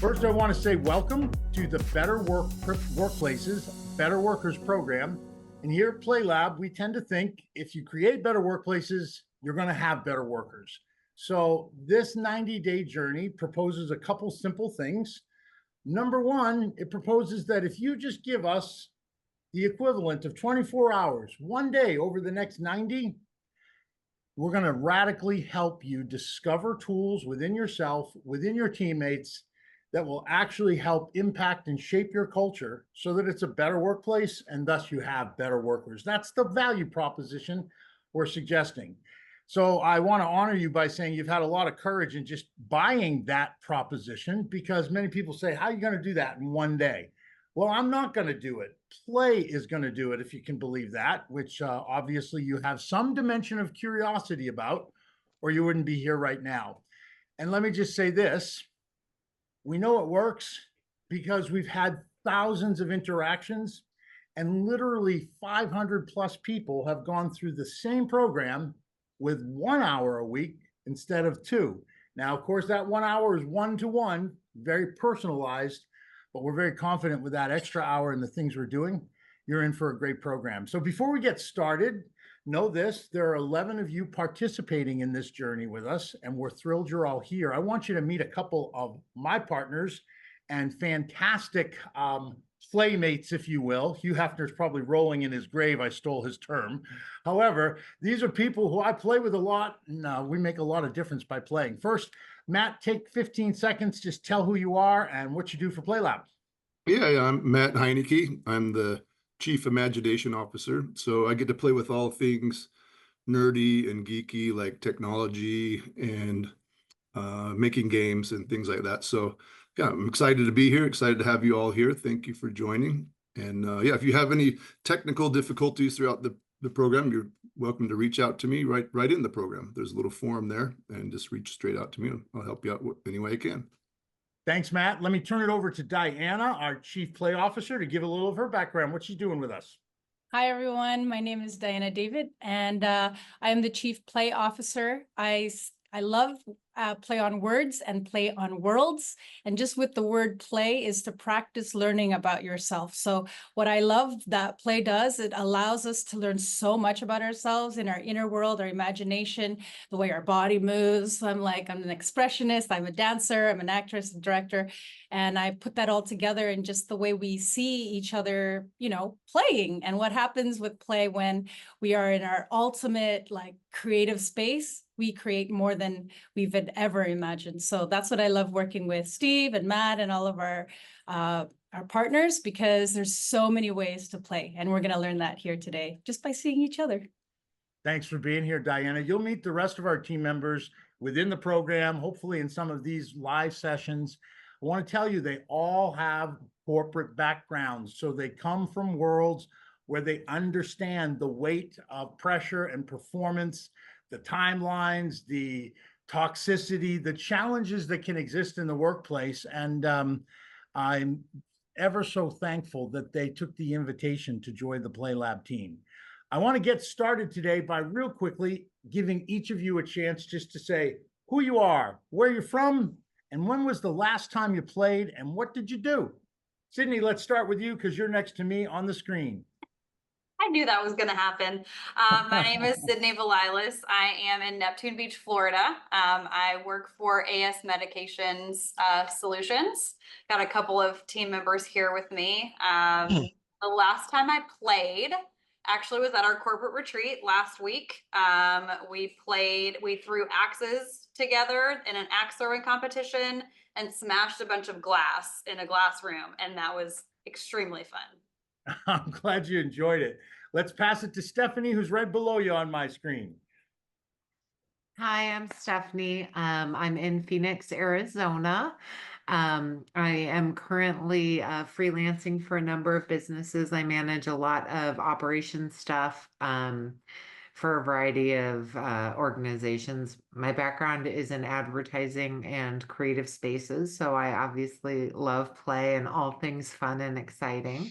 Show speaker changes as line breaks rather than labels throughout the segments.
First, I want to say welcome to the Workplaces, Better Workers program. And here at Play Lab, we tend to think if you create better workplaces, you're going to have better workers. So this 90-day journey proposes a couple simple things. Number one, it proposes that if you just give us the equivalent of 24 hours, one day over the next 90, we're going to radically help you discover tools within yourself, within your teammates, that will actually help impact and shape your culture so that it's a better workplace and thus you have better workers. That's the value proposition we're suggesting. So I want to honor you by saying you've had a lot of courage in just buying that proposition, because many people say, how are you going to do that in one day? Well, I'm not going to do it. Play is going to do it, if you can believe that, which obviously you have some dimension of curiosity about, or you wouldn't be here right now. And let me just say this. We know it works because we've had thousands of interactions, and literally 500 plus people have gone through the same program with 1 hour a week instead of 2. Now, of course, that 1 hour is one-to-one, very personalized, but we're very confident with that extra hour and the things we're doing, you're in for a great program. So before we get started, know this, there are 11 of you participating in this journey with us, and we're thrilled you're all here. I want you to meet a couple of my partners and fantastic playmates, if you will. Hugh Hefner's probably rolling in his grave. I stole his term. However, these are people who I play with a lot, and we make a lot of difference by playing. First, Matt, take 15 seconds, just tell who you are and what you do for PlayLab.
Yeah, I'm Matt Heineke. I'm the Chief Imagination Officer. So I get to play with all things nerdy and geeky, like technology and making games and things like that. So yeah, I'm excited to be here, excited to have you all here. Thank you for joining. And yeah, if you have any technical difficulties throughout the program, you're welcome to reach out to me right in the program. There's a little form there, and just reach straight out to me. I'll help you out any way I can.
Thanks, Matt. Let me turn it over to Dianna, our Chief Play Officer, to give a little of her background. What's she doing with us?
Hi, everyone. My name is Dianna David, and I am the Chief Play Officer. I love play on words and play on worlds. And just with the word play is to practice learning about yourself. So what I love that play does, it allows us to learn so much about ourselves in our inner world, our imagination, the way our body moves. I'm an expressionist, I'm a dancer, I'm an actress, and director. And I put that all together in just the way we see each other, playing, and what happens with play when we are in our ultimate creative space. We create more than we've ever imagined. So that's what I love working with Steve and Matt and all of our partners, because there's so many ways to play. And we're going to learn that here today just by seeing each other.
Thanks for being here, Dianna. You'll meet the rest of our team members within the program, hopefully in some of these live sessions. I want to tell you, they all have corporate backgrounds. So they come from worlds where they understand the weight of pressure and performance, the timelines, the toxicity, the challenges that can exist in the workplace. And I'm ever so thankful that they took the invitation to join the Play Lab team. I want to get started today by real quickly giving each of you a chance just to say who you are, where you're from, and when was the last time you played, and what did you do? Sydney, let's start with you because you're next to me on the screen.
I knew that was going to happen. My name is Sydney Valilis. I am in Neptune Beach, Florida. I work for AS Medications Solutions. Got a couple of team members here with me. The last time I played actually was at our corporate retreat last week. We threw axes together in an axe throwing competition and smashed a bunch of glass in a glass room. And that was extremely fun.
I'm glad you enjoyed it. Let's pass it to Stephanie, who's right below you on my screen.
Hi, I'm Stephanie. I'm in Phoenix, Arizona. I am currently freelancing for a number of businesses. I manage a lot of operations stuff for a variety of organizations. My background is in advertising and creative spaces, so I obviously love play and all things fun and exciting.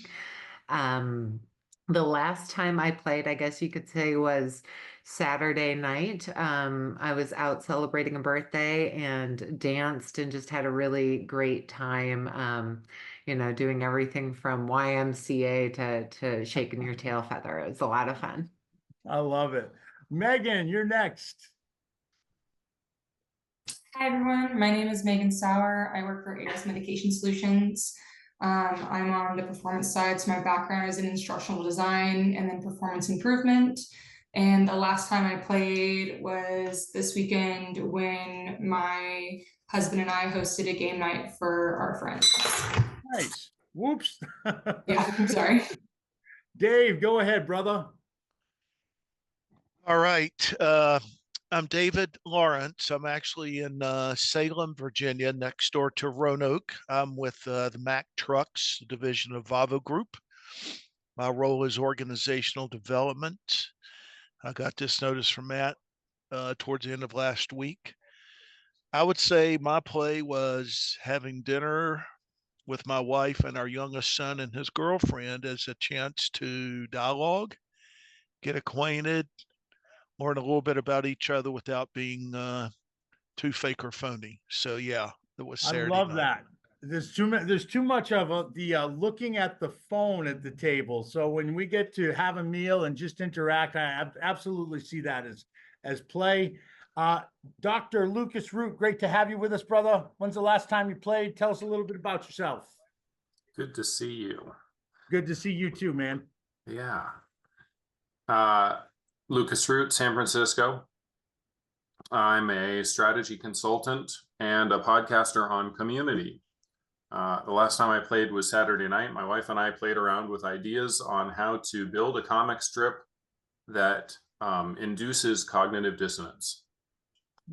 The last time I played, I guess you could say, was Saturday night. I was out celebrating a birthday and danced and just had a really great time. Doing everything from YMCA to shaking your tail feather. It was a lot of fun.
I love it. Megan, you're next.
Hi everyone, my name is Megan Sauer. I work for ARS Medication Solutions. I'm on the performance side, so my background is in instructional design and then performance improvement. And the last time I played was this weekend when my husband and I hosted a game night for our friends.
Nice. Whoops.
Yeah, I'm sorry.
Dave, go ahead, brother.
All right. I'm David Lawrence. I'm actually in Salem, Virginia, next door to Roanoke. I'm with the Mack Trucks division of Volvo Group. My role is organizational development. I got this notice from Matt towards the end of last week. I would say my play was having dinner with my wife and our youngest son and his girlfriend as a chance to dialogue, get acquainted, learn a little bit about each other without being too fake or phony. So yeah, it was Saturday
I love
night.
that. There's too much of the looking at the phone at the table. So when we get to have a meal and just interact, I absolutely see that as play. Dr. Lucas Root, great to have you with us, brother. When's the last time you played? Tell us a little bit about yourself.
Good to see you.
Good to see you too, man.
Yeah. Lucas Root, San Francisco. I'm a strategy consultant and a podcaster on Community. The last time I played was Saturday night. My wife and I played around with ideas on how to build a comic strip that induces cognitive dissonance.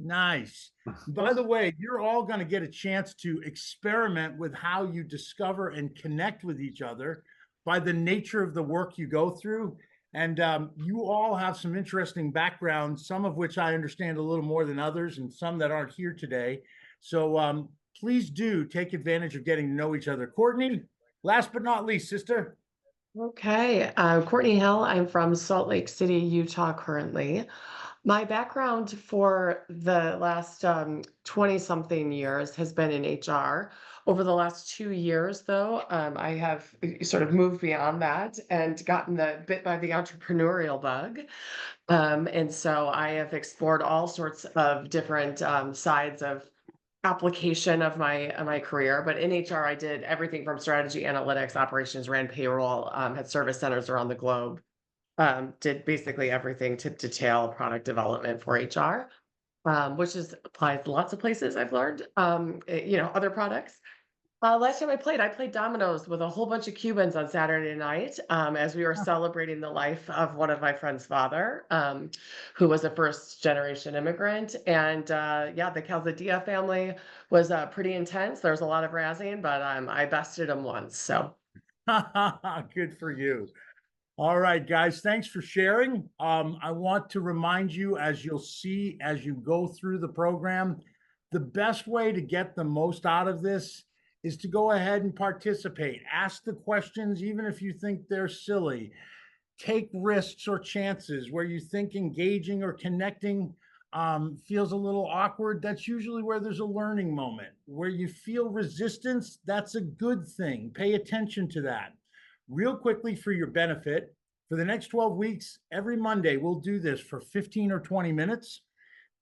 Nice. By the way, you're all going to get a chance to experiment with how you discover and connect with each other by the nature of the work you go through. And you all have some interesting backgrounds, some of which I understand a little more than others, and some that aren't here today. So please do take advantage of getting to know each other. Courtney, last but not least, sister.
Okay, Courtney Hill. I'm from Salt Lake City, Utah currently. My background for the last 20-something years has been in HR. Over the last 2 years, though, I have sort of moved beyond that and gotten bit by the entrepreneurial bug. And so I have explored all sorts of different sides of application of my career. But in HR, I did everything from strategy, analytics, operations, ran payroll, had service centers around the globe. Did basically everything to detail product development for HR, which applies to lots of places I've learned, other products. Last time I played dominoes with a whole bunch of Cubans on Saturday night, as we were celebrating the life of one of my friend's father, who was a first generation immigrant. And the Calzadilla family was pretty intense. There was a lot of razzing, but I bested them once. So
Good for you. All right, guys, thanks for sharing. I want to remind you, as you'll see as you go through the program, the best way to get the most out of this is to go ahead and participate. Ask the questions, even if you think they're silly. Take risks or chances where you think engaging or connecting feels a little awkward. That's usually where there's a learning moment. Where you feel resistance, that's a good thing. Pay attention to that. Real quickly, for your benefit, for the next 12 weeks, every Monday, we'll do this for 15 or 20 minutes,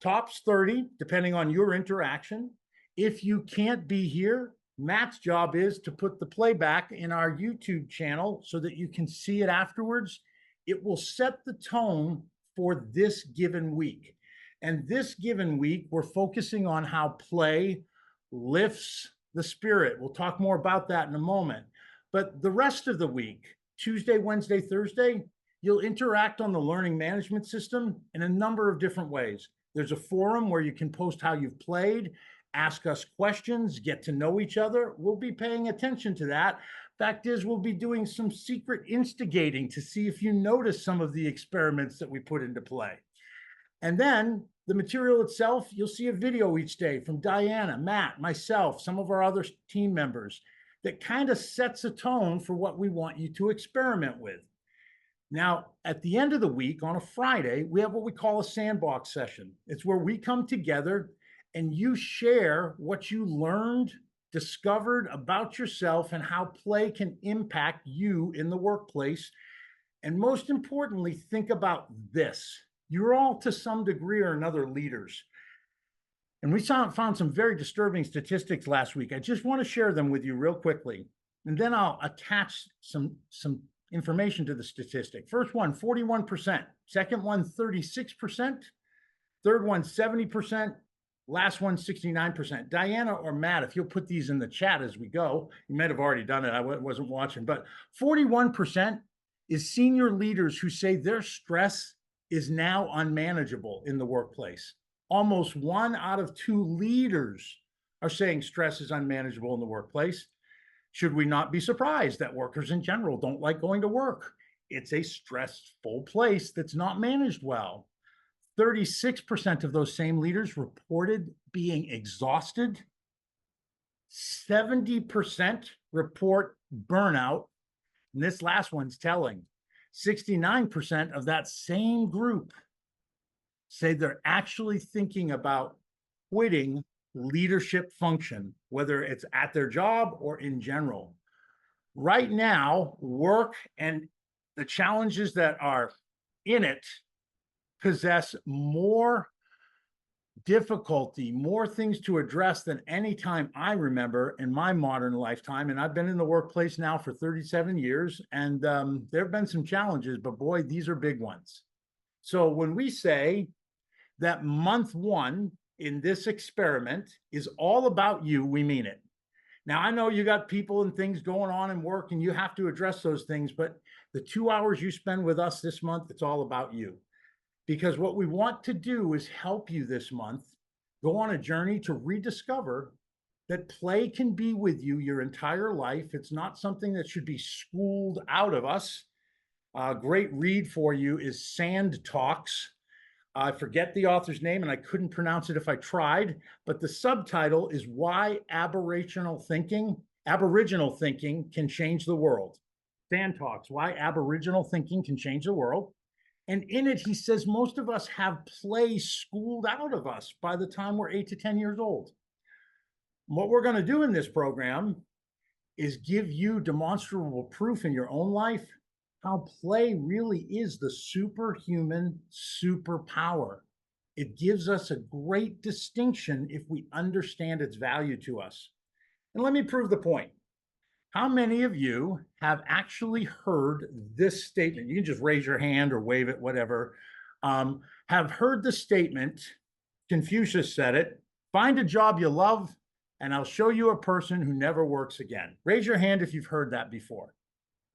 tops 30, depending on your interaction. If you can't be here, Matt's job is to put the playback in our YouTube channel so that you can see it afterwards. It will set the tone for this given week. And this given week, we're focusing on how play lifts the spirit. We'll talk more about that in a moment. But the rest of the week, Tuesday, Wednesday, Thursday, you'll interact on the learning management system in a number of different ways. There's a forum where you can post how you've played, ask us questions, get to know each other. We'll be paying attention to that. Fact is, we'll be doing some secret instigating to see if you notice some of the experiments that we put into play. And then the material itself, you'll see a video each day from Dianna, Matt, myself, some of our other team members that kind of sets a tone for what we want you to experiment with. Now, at the end of the week on a Friday, we have what we call a sandbox session. It's where we come together and you share what you learned, discovered about yourself, and how play can impact you in the workplace. And most importantly, think about this. You're all to some degree or another leaders. And we found some very disturbing statistics last week. I just want to share them with you real quickly. And then I'll attach some information to the statistic. First one, 41%. Second one, 36%. Third one, 70%. Last one, 69%. Dianna or Matt, if you'll put these in the chat as we go, you might have already done it. I wasn't watching, but 41% is senior leaders who say their stress is now unmanageable in the workplace. Almost 1 out of 2 leaders are saying stress is unmanageable in the workplace. Should we not be surprised that workers in general don't like going to work? It's a stressful place that's not managed well. 36% of those same leaders reported being exhausted. 70% report burnout. And this last one's telling. 69% of that same group say they're actually thinking about quitting leadership function, whether it's at their job or in general. Right now, work and the challenges that are in it possess more difficulty, more things to address than any time I remember in my modern lifetime. And I've been in the workplace now for 37 years, and there have been some challenges, but boy, these are big ones. So when we say that month 1 in this experiment is all about you, we mean it. Now, I know you got people and things going on in work and you have to address those things, but the 2 hours you spend with us this month, it's all about you. Because what we want to do is help you this month go on a journey to rediscover that play can be with you your entire life. It's not something that should be schooled out of us. A great read for you is Sandbox. I forget the author's name and I couldn't pronounce it if I tried, but the subtitle is Why Aboriginal Thinking Can Change the World. Sandbox, Why Aboriginal Thinking Can Change the World. And in it, he says most of us have play schooled out of us by the time we're 8 to 10 years old. What we're going to do in this program is give you demonstrable proof in your own life how play really is the superhuman superpower. It gives us a great distinction if we understand its value to us. And let me prove the point. How many of you have actually heard this statement? You can just raise your hand or wave it, whatever. Have heard the statement, Confucius said it, find a job you love, and I'll show you a person who never works again. Raise your hand if you've heard that before.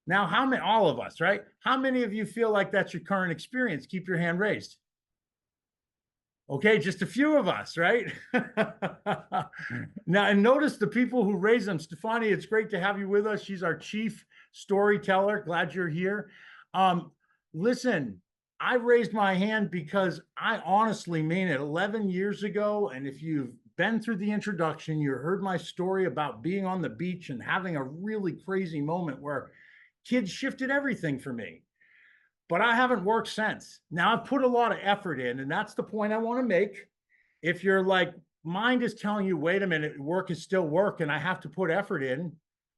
Now, how many, all of us, right? How many of you feel like that's your current experience? Keep your hand raised. Okay, just a few of us, right? Now, and notice the people who raise them. Stefani, it's great to have you with us. She's our chief storyteller. Glad you're here. Listen, I raised my hand because I honestly mean it. 11 years ago, and if you've been through the introduction, you heard my story about being on the beach and having a really crazy moment where kids shifted everything for me. But I haven't worked since. Now I've put a lot of effort in, and that's the point I want to make. If you're like, mind is telling you, wait a minute, work is still work and I have to put effort in.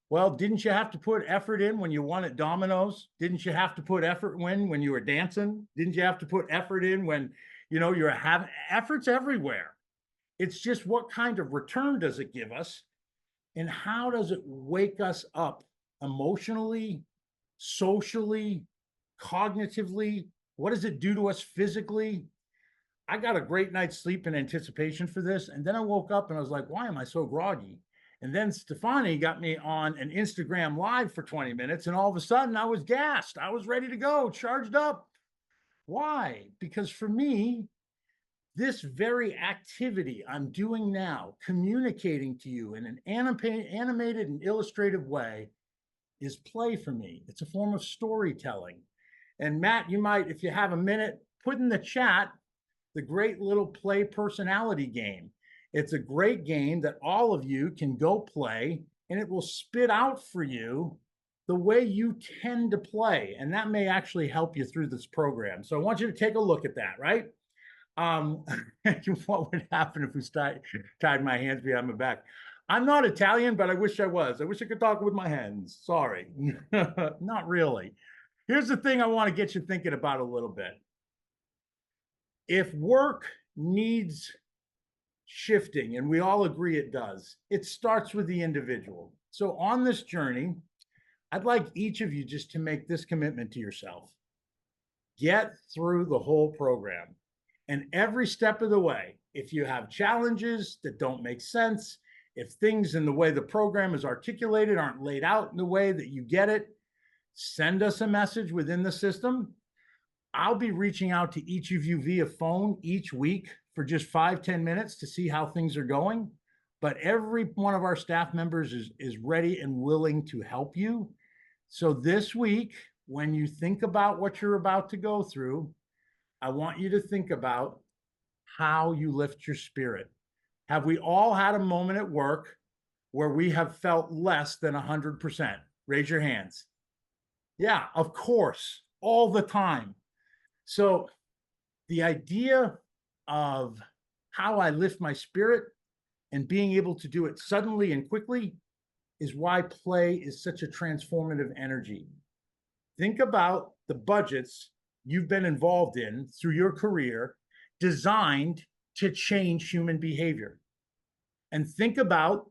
Well, didn't you have to put effort in when you won at Domino's? Didn't you have to put effort in when you were dancing? Didn't you have to put effort in when, you're having efforts everywhere? It's just what kind of return does it give us? And how does it wake us up emotionally, socially, cognitively? What does it do to us physically? I got a great night's sleep in anticipation for this. And then I woke up and I was like, why am I so groggy? And then Stefani got me on an Instagram live for 20 minutes. And all of a sudden I was gassed. I was ready to go, charged up. Why? Because for me, this very activity I'm doing now, communicating to you in an animated and illustrative way, is play for me. It's a form of storytelling. And Matt, you might, if you have a minute, put in the chat the great little play personality game. It's a great game that all of you can go play, and it will spit out for you the way you tend to play, and that may actually help you through this program. So I want you to take a look at that, right? What would happen if we tied my hands behind my back? I'm not Italian, but I wish I was. I wish I could talk with my hands. Sorry, not really. Here's the thing I want to get you thinking about a little bit. If work needs shifting, and we all agree it does, it starts with the individual. So on this journey, I'd like each of you just to make this commitment to yourself. Get through the whole program. And every step of the way, if you have challenges that don't make sense, if things in the way the program is articulated aren't laid out in the way that you get it, send us a message within the system. I'll be reaching out to each of you via phone each week for just 5-10 minutes to see how things are going. But every one of our staff members is ready and willing to help you. So this week, when you think about what you're about to go through, I want you to think about how you lift your spirit. Have we all had a moment at work where we have felt less than 100%? Raise your hands. Yeah, of course, all the time. So the idea of how I lift my spirit and being able to do it suddenly and quickly is why play is such a transformative energy. Think about the budgets you've been involved in through your career designed to change human behavior. And think about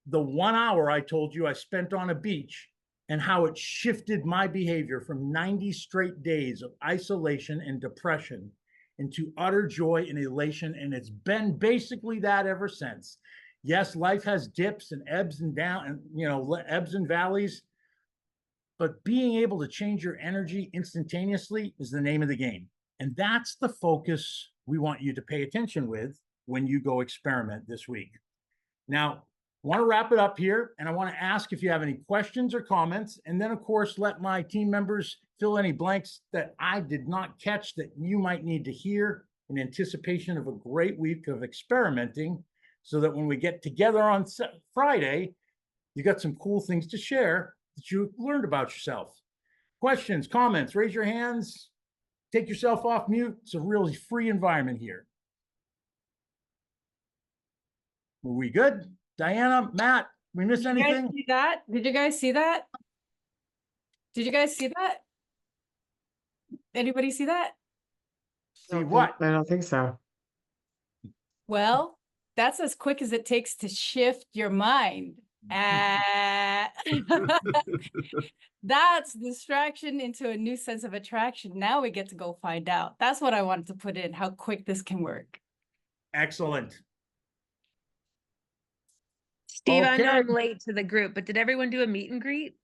the 1 hour I told you I spent on a beach and how it shifted my behavior from 90 straight days of isolation and depression into utter joy and elation. And it's been basically that ever since. Yes, life has dips and ebbs and down, and ebbs and valleys, but being able to change your energy instantaneously is the name of the game. And that's the focus we want you to pay attention with when you go experiment this week. Now, I want to wrap it up here, and I want to ask if you have any questions or comments, and then, of course, let my team members fill any blanks that I did not catch that you might need to hear in anticipation of a great week of experimenting, so that when we get together on Friday, you got some cool things to share that you learned about yourself. Questions, comments, raise your hands, take yourself off mute. It's a really free environment here. Were we good? Diana, Matt, we miss anything?
Did you guys see that? Did you guys see that? Did you guys see that? Anybody see that?
See what?
I don't think so.
Well, that's as quick as it takes to shift your mind. That's distraction into a new sense of attraction. Now we get to go find out. That's what I wanted to put in, how quick this can work.
Excellent.
Steve, I know
Okay.
I'm late to the group, but did everyone do a meet and greet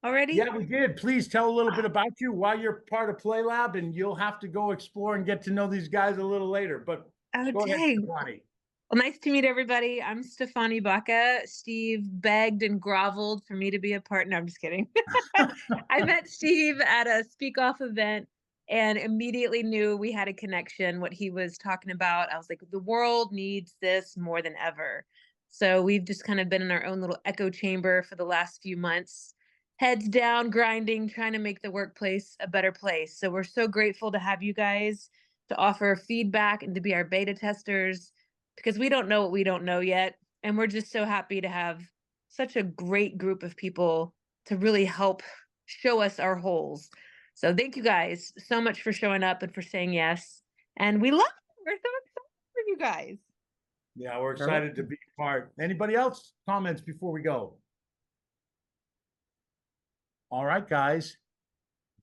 already?
Yeah, we did. Please tell a little bit about you, why you're part of Play Lab, and you'll have to go explore and get to know these guys a little later. But
Oh,
go ahead,
dang.
Stefani.
Well, nice to meet everybody. I'm Stefani Baca. Steve begged and groveled for me to be a part. No, I'm just kidding. I met Steve at a Speak Off event and immediately knew we had a connection, what he was talking about. I was like, the world needs this more than ever. So we've just kind of been in our own little echo chamber for the last few months, heads down, grinding, trying to make the workplace a better place. So we're so grateful to have you guys to offer feedback and to be our beta testers, because we don't know what we don't know yet. And we're just so happy to have such a great group of people to really help show us our holes. So thank you guys so much for showing up and for saying yes. And we love it. We're so excited for you guys.
Yeah, we're excited to be part. Anybody else? Comments before we go? All right, guys,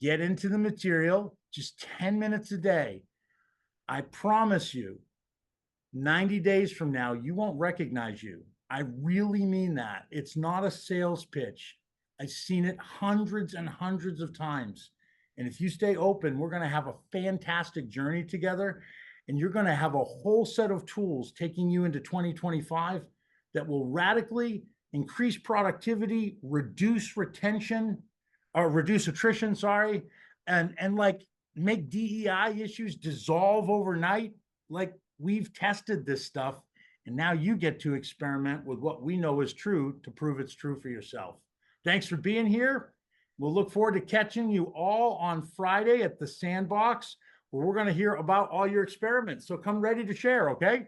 get into the material, just 10 minutes a day. I promise you, 90 days from now, you won't recognize you. I really mean that. It's not a sales pitch. I've seen it hundreds and hundreds of times. And if you stay open, we're going to have a fantastic journey together. And you're going to have a whole set of tools taking you into 2025 that will radically increase productivity, reduce retention, or reduce attrition, sorry, and like make DEI issues dissolve overnight. Like, we've tested this stuff, and now you get to experiment with what we know is true to prove it's true for yourself. Thanks for being here. We'll look forward to catching you all on Friday at the Sandbox, where we're going to hear about all your experiments. So come ready to share, okay?